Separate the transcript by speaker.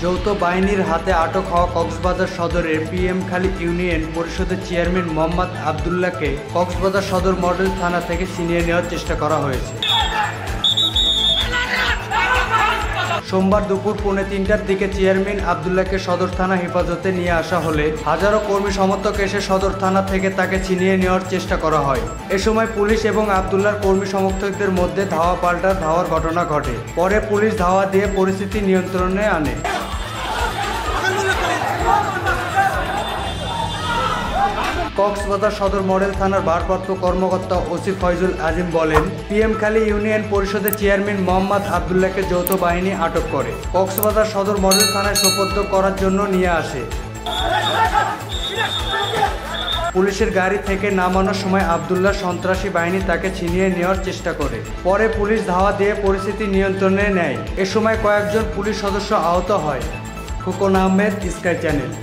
Speaker 1: যৌথ বাহিনীর হাতে আটক হওয়া কক্সবাজার সদরের পিএমখালী ইউনিয়ন পরিষদের চেয়ারম্যান মোহাম্মদ আবদুল্লাহকে কক্সবাজার সদর মডেল থানা থেকে ছিনিয়ে নেওয়ার চেষ্টা করা হয়েছে। সোমবার দুপুর 2:45টার দিকে চেয়ারম্যান আবদুল্লাহকে সদর থানা হেফাজতে নিয়ে আসা হলে হাজারো কর্মী সমর্থক এসে সদর থানা থেকে তাকে ছিনিয়ে নেওয়ার চেষ্টা করা হয়। এ সময় পুলিশ এবং আবদুল্লাহর কর্মী সমর্থকদের মধ্যে ধাওয়া পাল্টা ধাওয়ার ঘটনা ঘটে। পরে পুলিশ ধাওয়া দিয়ে পরিস্থিতি নিয়ন্ত্রণে আনে। কক্সবাজার সদর মডেল থানার ভারপ্রাপ্ত কর্মকর্তা ওসি ফয়জুল আজিম বলেন, পিএমখালী ইউনিয়ন পরিষদের চেয়ারম্যান মোহাম্মদ আবদুল্লাহকে যৌথ বাহিনী আটক করে কক্সবাজার সদর মডেল থানায় সোপর্দ করার জন্য নিয়ে আসে। পুলিশের গাড়ি থেকে নামানোর সময় আবদুল্লাহ সন্ত্রাসী বাহিনী তাকে ছিনিয়ে নেওয়ার চেষ্টা করে। পরে পুলিশ ধাওয়া দিয়ে পরিস্থিতি নিয়ন্ত্রণে নেয়। এ সময় কয়েকজন পুলিশ সদস্য আহত হয়। Khokon Ahmed, sky channel.